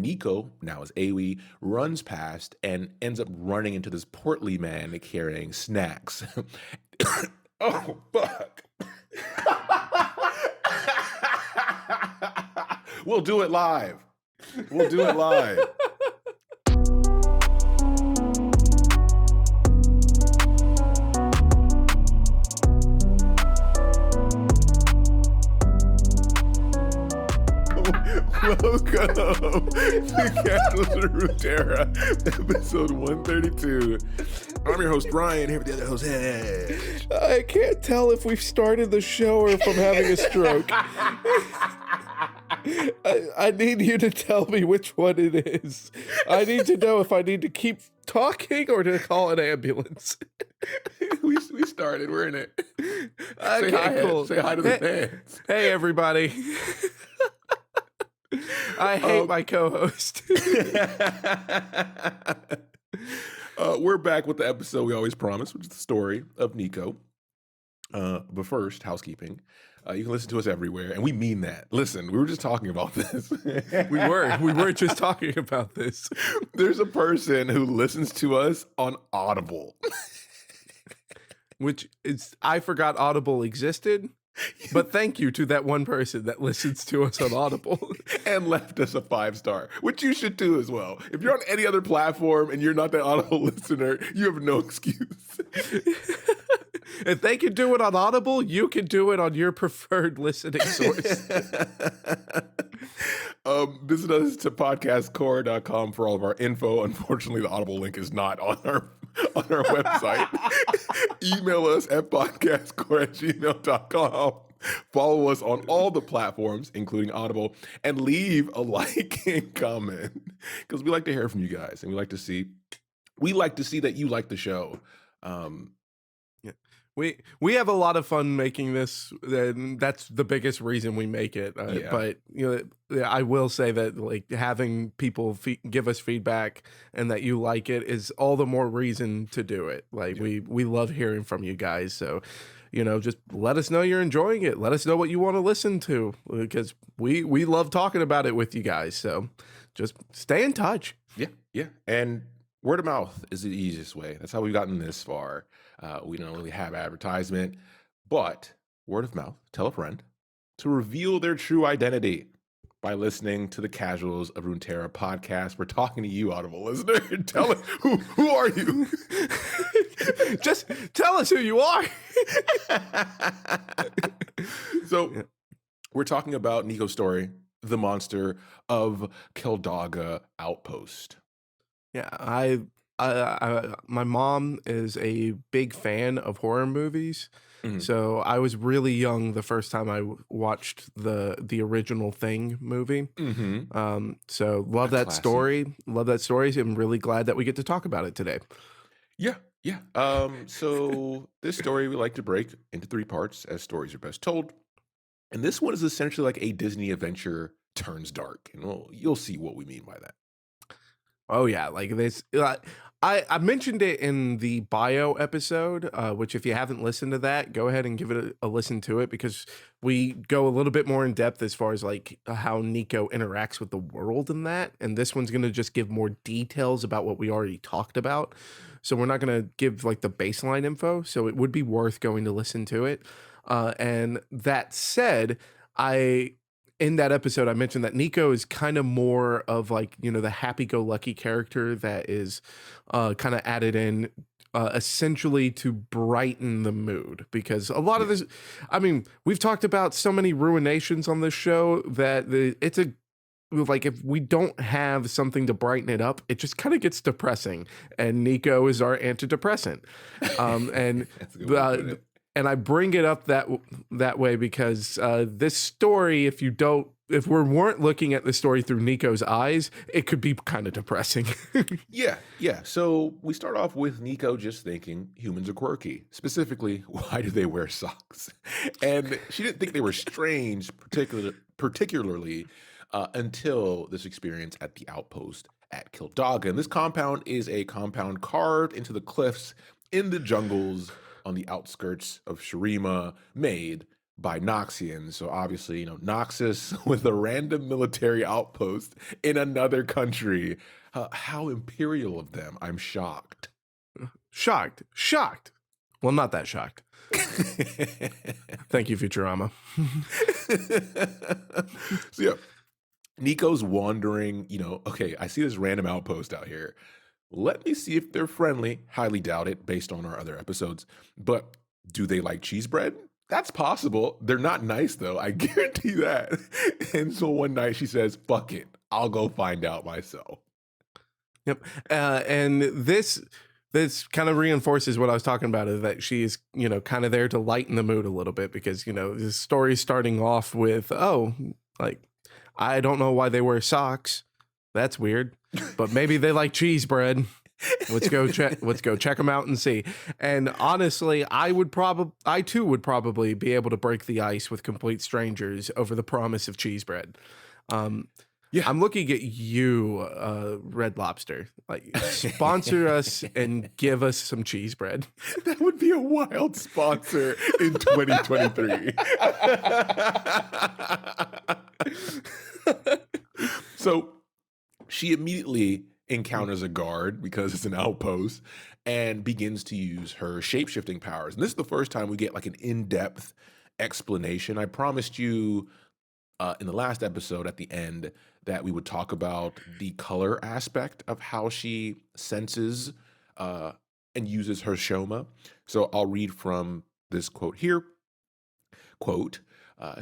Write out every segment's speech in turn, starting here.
and Neeko, now as Awi, runs past and ends up running into this portly man carrying snacks. Oh, fuck. We'll do it live. We'll do it live. Welcome to Castles of Runeterra, episode 132. I'm your host, Ryan, here with the other host, Hedge. I can't tell if we've started the show or if I'm having a stroke. I need you to tell me which one it is. I need to know if I need to keep talking or to call an ambulance. We started. We're in it. Okay, Say hi, cool. Say hi to the fans. Hey, everybody. I hate my co-host. We're back with the episode we always promise, which is the story of Neeko. But first, housekeeping. You can listen to us everywhere, and we mean that. Listen, we were just talking about this. We were just talking about this. There's a person who listens to us on Audible. Which is, I forgot Audible existed. But thank you to that one person that listens to us on Audible. And left us a 5-star, which you should do as well. If you're on any other platform and you're not that Audible listener, you have no excuse. If they can do it on Audible, you can do it on your preferred listening source. Visit us to podcastcore.com for all of our info. Unfortunately, the Audible link is not on our website. Email us at podcastcore@gmail.com. Follow us on all the platforms, including Audible, and leave a like and comment because we like to hear from you guys, and we like to see that you like the show. We have a lot of fun making this, and that's the biggest reason we make it. But I will say that like having people give us feedback and that you like it is all the more reason to do it. Like we love hearing from you guys, so just let us know you're enjoying it. Let us know what you want to listen to because we love talking about it with you guys. So just stay in touch. Yeah, and word of mouth is the easiest way. That's how we've gotten this far. We don't really have advertisement, but word of mouth, tell a friend to reveal their true identity by listening to the Casuals of Runeterra podcast. We're talking to you, Audible listener. Tell us, who are you? Just tell us who you are. So we're talking about Neeko's story, the Monster of Kalduga Outpost. Yeah, my mom is a big fan of horror movies, so I was really young the first time I watched the original Thing movie. So love that story. Love that story. I'm really glad that we get to talk about it today. Yeah. So this story we like to break into 3 parts as stories are best told, and this one is essentially like a Disney adventure turns dark, and you'll see what we mean by that. Oh yeah, like this. I mentioned it in the bio episode, which if you haven't listened to that, go ahead and give it a listen to it because we go a little bit more in depth as far as like how Neeko interacts with the world in that. And this one's going to just give more details about what we already talked about. So we're not going to give like the baseline info. So it would be worth going to listen to it. And that said, in that episode, I mentioned that Neeko is kind of more of like, the happy-go-lucky character that is kind of added in essentially to brighten the mood. Because a lot of this, we've talked about so many ruinations on this show that if we don't have something to brighten it up, it just kind of gets depressing. And Neeko is our antidepressant. And That's a good way to put it. And I bring it up that way because this story, if we weren't looking at the story through Neeko's eyes, it could be kind of depressing. Yeah. So we start off with Neeko just thinking humans are quirky. Specifically, why do they wear socks? And she didn't think they were strange, particularly until this experience at the outpost at Kalduga. And this compound is a compound carved into the cliffs in the jungles on the outskirts of Shurima, made by Noxians. So obviously, Noxus with a random military outpost in another country. How imperial of them. I'm shocked. Shocked. Shocked. Well, not that shocked. Thank you, Futurama. So yeah, Neeko's wandering, okay, I see this random outpost out here. Let me see if they're friendly. Highly doubt it based on our other episodes. But do they like cheese bread? That's possible. They're not nice though. I guarantee that. And so one night she says, fuck it. I'll go find out myself. Yep. And this kind of reinforces what I was talking about, is that she's, kind of there to lighten the mood a little bit, because, the story's starting off with, oh, like, I don't know why they wear socks. That's weird. But maybe they like cheese bread. Let's go check them out and see. And honestly, I too would probably be able to break the ice with complete strangers over the promise of cheese bread. Yeah. I'm looking at you, Red Lobster. Like, sponsor us and give us some cheese bread. That would be a wild sponsor in 2023. So she immediately encounters a guard because it's an outpost and begins to use her shape-shifting powers. And this is the first time we get like an in-depth explanation. I promised you in the last episode at the end that we would talk about the color aspect of how she senses and uses her shoma. So I'll read from this quote here. Quote,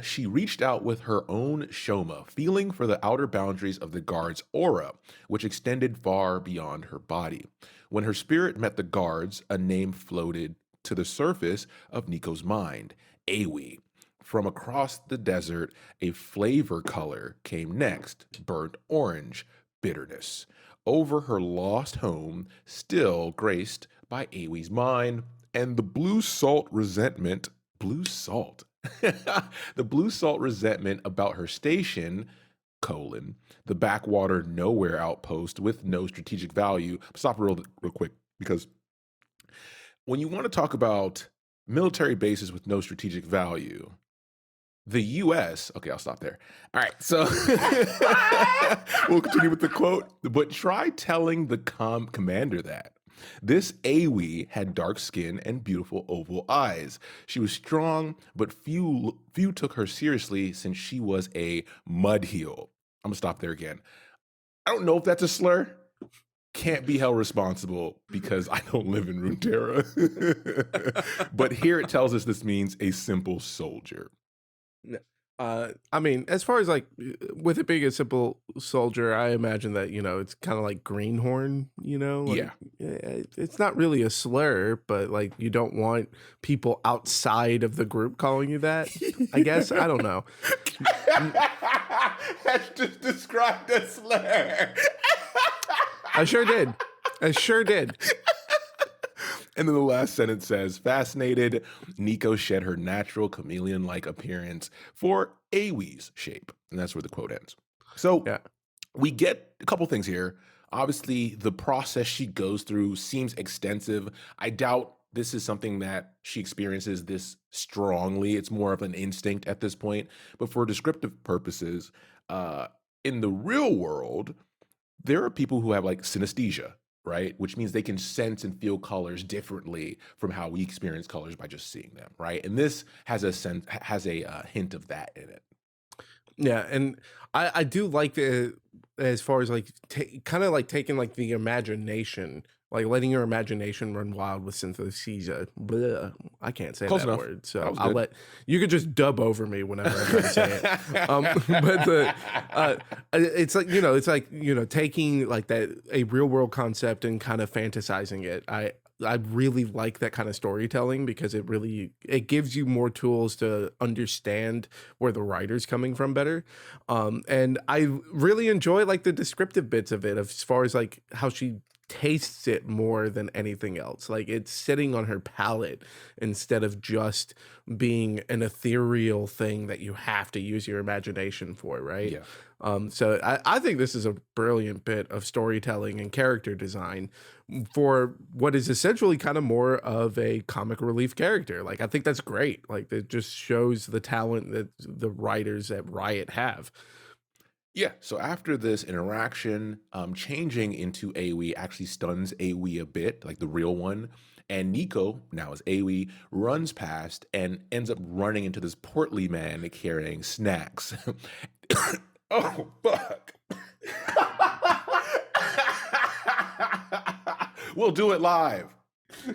she reached out with her own shoma, feeling for the outer boundaries of the guard's aura, which extended far beyond her body. When her spirit met the guard's, a name floated to the surface of Neeko's mind, Awi. From across the desert, a flavor color came next, burnt orange, bitterness. Over her lost home, still graced by Awi's mind, and the blue salt resentment, blue salt, the blue salt resentment about her station, the backwater nowhere outpost with no strategic value. Stop real quick, because when you want to talk about military bases with no strategic value, the U.S. Okay, I'll stop there. All right, so we'll continue with the quote. But try telling the commander that. This Awi had dark skin and beautiful oval eyes. She was strong, but few took her seriously since she was a mudheel. I'm gonna stop there again. I don't know if that's a slur. Can't be held responsible because I don't live in Runeterra. But here it tells us this means a simple soldier. I mean, as far as like with it being a simple soldier, I imagine that, it's kind of like greenhorn, like, it's not really a slur, but like you don't want people outside of the group calling you that, I guess. I don't know. That's just described as slur. I sure did. And then the last sentence says, fascinated, Neeko shed her natural chameleon-like appearance for Awi's shape. And that's where the quote ends. So yeah, we get a couple things here. Obviously, the process she goes through seems extensive. I doubt this is something that she experiences this strongly. It's more of an instinct at this point. But for descriptive purposes, in the real world, there are people who have like synesthesia, right? Which means they can sense and feel colors differently from how we experience colors by just seeing them, right? And this has a hint of that in it. Yeah, and I do like the, as far as like kind of like taking like the imagination, like letting your imagination run wild with synesthesia. Blah, I can't say Close that enough. word, so That was I'll good. let you could just dub over me whenever I try to say it. But it's like it's like taking like that a real world concept and kind of fantasizing it. I really like that kind of storytelling because it gives you more tools to understand where the writer's coming from better. And I really enjoy like the descriptive bits of it, as far as like how she tastes it more than anything else. Like it's sitting on her palate instead of just being an ethereal thing that you have to use your imagination for, right? Yeah. So I think this is a brilliant bit of storytelling and character design for what is essentially kind of more of a comic relief character. Like I think that's great. Like it just shows the talent that the writers at Riot have. Yeah. So after this interaction, changing into AoE actually stuns AoE a bit, like the real one. And Neeko, now as AoE, runs past and ends up running into this portly man carrying snacks. Oh, fuck. We'll do it live.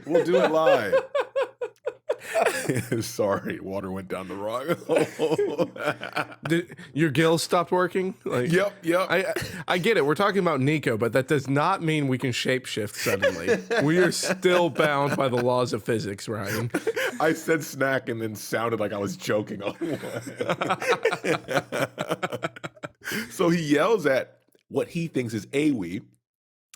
We'll do it live. Sorry, water went down the wrong hole. Did your gills stopped working? Like, Yep. I get it. We're talking about Nico, but that does not mean we can shapeshift suddenly. We are still bound by the laws of physics, Ryan. I said snack and then sounded like I was joking on one. So he yells at what he thinks is AoE,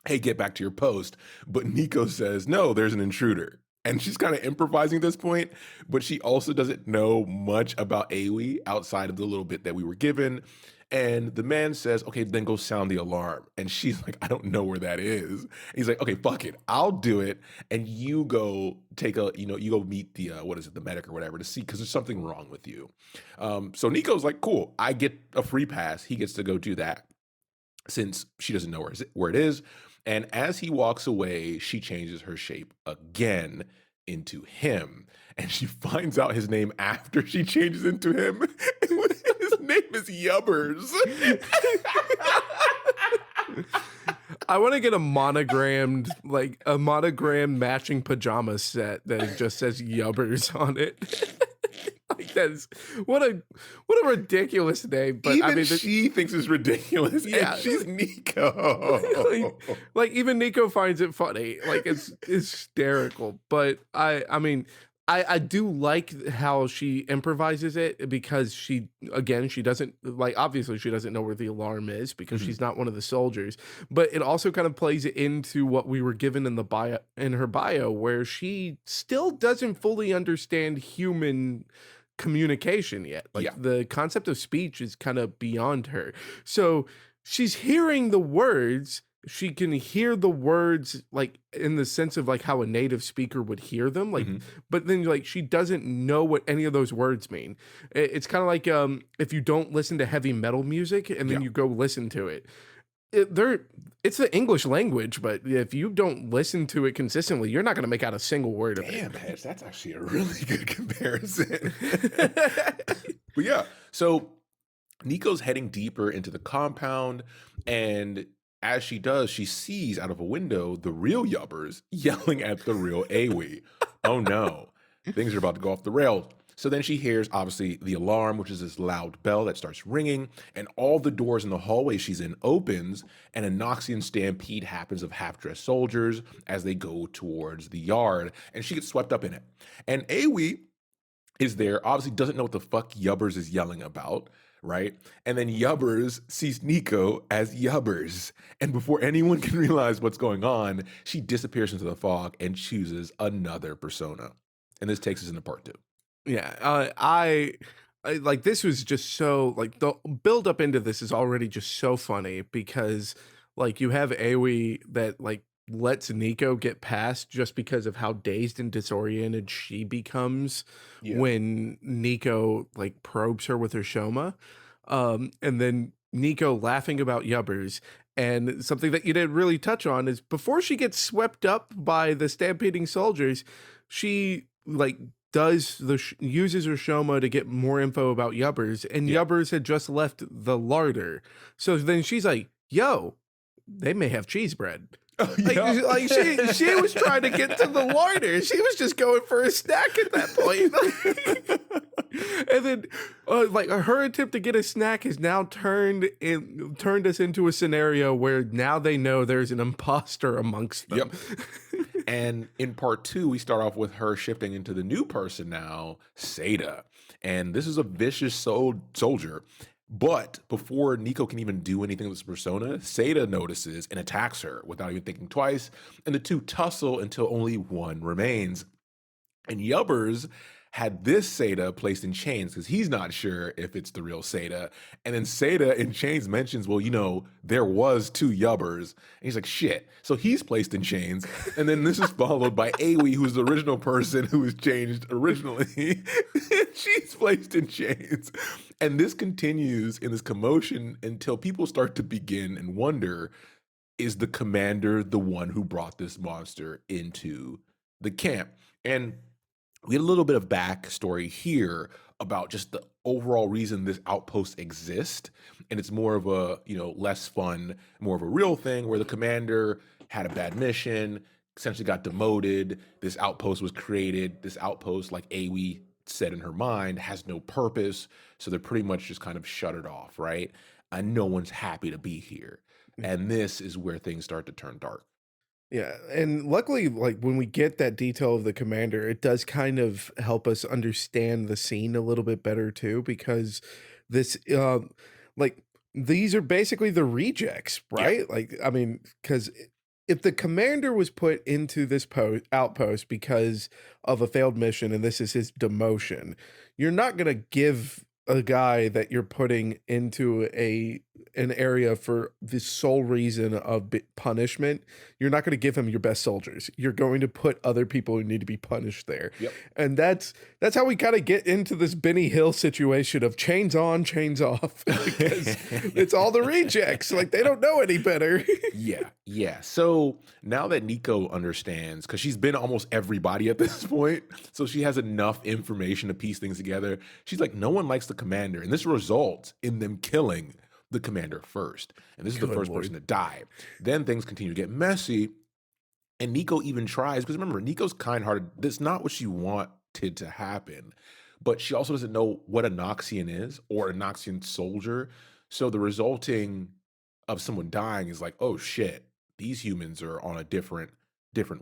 hey, get back to your post. But Neeko says, no, there's an intruder. And she's kind of improvising at this point, but she also doesn't know much about AoE outside of the little bit that we were given. And the man says, okay, then go sound the alarm. And she's like, I don't know where that is. And he's like, okay, fuck it. I'll do it. And you go take you go meet the, the medic or whatever to see, because there's something wrong with you. So Nico's like, cool, I get a free pass. He gets to go do that since she doesn't know where it is. And as he walks away, she changes her shape again into him. And she finds out his name after she changes into him. His name is Yubbers. I want to get a monogram matching pajama set that just says Yubbers on it. Like that is what a ridiculous name. But Even I mean, she thinks it's ridiculous. Yeah. And she's Neeko. like even Nico finds it funny. Like it's hysterical. But I mean, I do like how she improvises it, because she doesn't, like, obviously she doesn't know where the alarm is because she's not one of the soldiers, but it also kind of plays into what we were given in her bio, where she still doesn't fully understand human communication yet. Like Yeah. the concept of speech is kind of beyond her. So she's hearing the words. She can hear the words, like in the sense of like how a native speaker would hear them, like, but then like she doesn't know what any of those words mean. It's kind of like if you don't listen to heavy metal music and then you go listen to it, it's the English language, but if you don't listen to it consistently, you're not going to make out a single word of it. Damn, Hedge, that's actually a really good comparison. But yeah, so Nico's heading deeper into the compound, and as she does, she sees out of a window the real Yubbers yelling at the real AoE. Oh no, things are about to go off the rails. So then she hears, obviously, the alarm, which is this loud bell that starts ringing, and all the doors in the hallway she's in opens, and a Noxian stampede happens of half-dressed soldiers as they go towards the yard, and she gets swept up in it. And AoE is there, obviously doesn't know what the fuck Yubbers is yelling about, right? And then Yubbers sees Neeko as Yubbers. And before anyone can realize what's going on, she disappears into the fog and chooses another persona. And this takes us into part 2. Yeah, I like, this was just so, like, the build up into this is already just so funny, because like you have AoE that like lets Neeko get past just because of how dazed and disoriented she becomes when Neeko like probes her with her Shoma. And then Neeko laughing about Yubbers. And something that you didn't really touch on is before she gets swept up by the stampeding soldiers, she like uses her Shoma to get more info about Yubbers, and Yubbers had just left the larder. So then she's like, yo, they may have cheese bread. Like she was trying to get to the larder. She was just going for a snack at that point. And then like her attempt to get a snack has now turned us into a scenario where now they know there's an imposter amongst them. And in part 2, we start off with her shifting into the new person now, Seda. And this is a vicious soldier. But before Neeko can even do anything with his persona, Seda notices and attacks her without even thinking twice, and the two tussle until only one remains. And Yubbers had this Seda placed in chains because he's not sure if it's the real Seda. And then Seda in chains mentions, well, there was two Yubbers. And he's like, shit. So he's placed in chains. And then this is followed by Awi, who's the original person who was changed originally. She's placed in chains. And this continues in this commotion until people start to begin and wonder, is the commander the one who brought this monster into the camp? And we get a little bit of backstory here about just the overall reason this outpost exists, and it's more of a less fun, more of a real thing where the commander had a bad mission, essentially got demoted. This outpost was created. This outpost, like Awi said in her mind, has no purpose, so they're pretty much just kind of shut it off, right? And no one's happy to be here, and this is where things start to turn dark. Yeah, and luckily, like when we get that detail of the commander, it does kind of help us understand the scene a little bit better too, because this, like these are basically the rejects, Yeah. right? Like, I mean, because if the commander was put into this outpost because of a failed mission, and this is his demotion, you're not gonna give a guy that you're putting into an area for the sole reason of punishment. You're not going to give him your best soldiers. You're going to put other people who need to be punished there. Yep. And that's how we kind of get into this Benny Hill situation of chains on, chains off, because it's all the rejects. Like they don't know any better. Yeah. So now that Neeko understands, because she's been almost everybody at this point, so she has enough information to piece things together. She's like, no one likes the commander, and this results in them killing the commander first. And this is the Good first Lord. person to die. Then things continue to get messy, and Neeko even tries, because remember, Neeko's kind-hearted. That's not what she wanted to happen. But she also doesn't know what a Noxian is or a Noxian soldier. So the resulting of someone dying is like, oh shit, these humans are on a different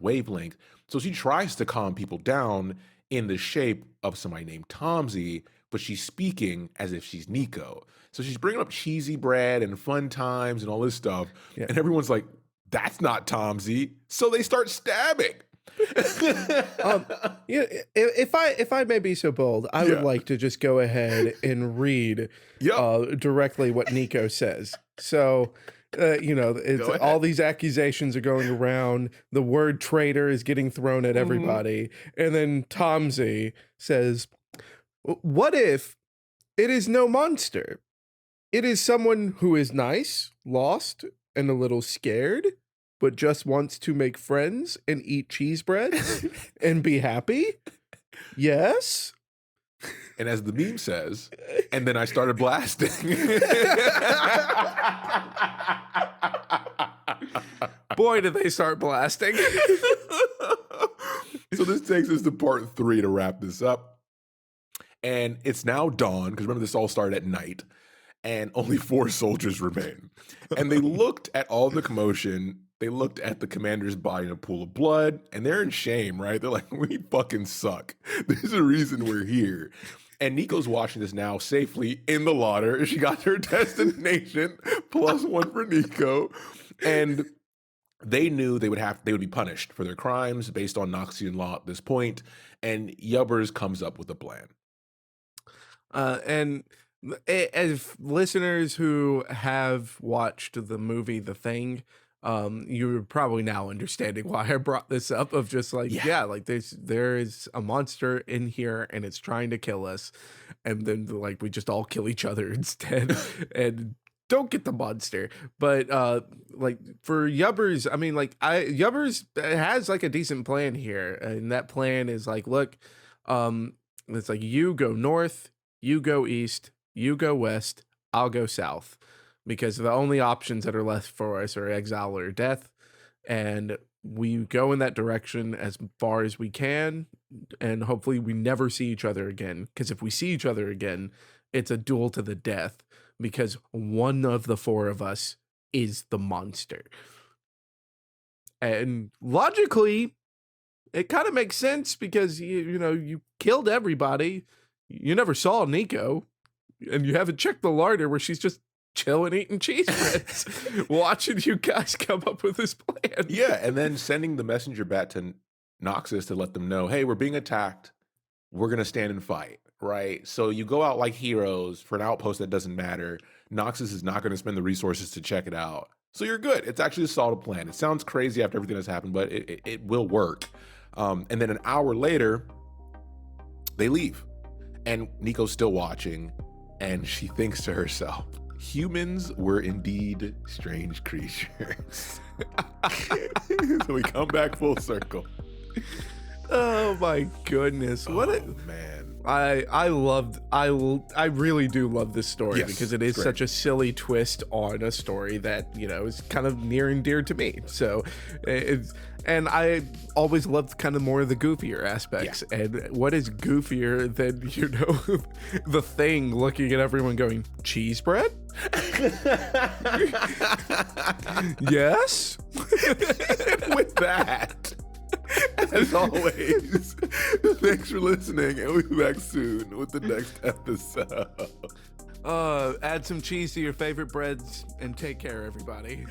wavelength. So she tries to calm people down in the shape of somebody named Tomsy, but she's speaking as if she's Neeko. So she's bringing up cheesy bread and fun times and all this stuff. Yeah. And everyone's like, that's not Tomsy. So they start stabbing. Yeah, if I may be so bold, I would Yeah. like to just go ahead and read Yep. directly what Neeko says. So, it's Go ahead. all these accusations are going around. The word traitor is getting thrown at everybody, and then Tomsy says, "What if it is no monster? It is someone who is nice, lost, and a little scared." But just wants to make friends and eat cheese breads and be happy? Yes? And as the meme says, and then I started blasting. Boy, did they start blasting. So this takes us to part 3 to wrap this up. And it's now dawn, because remember, this all started at night, and only 4 soldiers remain. And they looked at all the commotion. They looked at the commander's body in a pool of blood, and they're in shame, right? They're like, we fucking suck. There's a reason we're here. And Neeko's watching this now safely in the lauder. She got her destination, +1 for Neeko. And they knew they would be punished for their crimes based on Noxian law at this point. And Yubbers comes up with a plan. And as listeners who have watched the movie The Thing, you're probably now understanding why I brought this up of just like, yeah, like there is a monster in here and it's trying to kill us. And then like we just all kill each other instead and don't get the monster. But like for Yubbers, I mean, like Yubbers has like a decent plan here. And that plan is like, look, it's like you go north, you go east, you go west, I'll go south. Because the only options that are left for us are exile or death. And we go in that direction as far as we can. And hopefully we never see each other again. Because if we see each other again, it's a duel to the death. Because one of the 4 of us is the monster. And logically, it kind of makes sense because, you killed everybody. You never saw Neeko. and you haven't checked the larder where she's just chilling eating cheese breads, watching you guys come up with this plan. Yeah, and then sending the messenger back to Noxus to let them know, hey, we're being attacked. We're gonna stand and fight, right? So you go out like heroes for an outpost that doesn't matter. Noxus is not gonna spend the resources to check it out. So you're good. It's actually a solid plan. It sounds crazy after everything that's happened, but it will work. And then an hour later, they leave. And Neeko's still watching, and she thinks to herself, humans were indeed strange creatures. So we come back full circle. Oh my goodness. What a man. I really do love this story Yes, because it is it's such a silly twist on a story that, you know, is kind of near and dear to me. So and I always loved kind of more of the goofier aspects. Yeah. And what is goofier than, you know, the Thing looking at everyone going, cheese bread? Yes? With that, as always, thanks for listening, and we'll be back soon with the next episode. Add some cheese to your favorite breads and take care, everybody.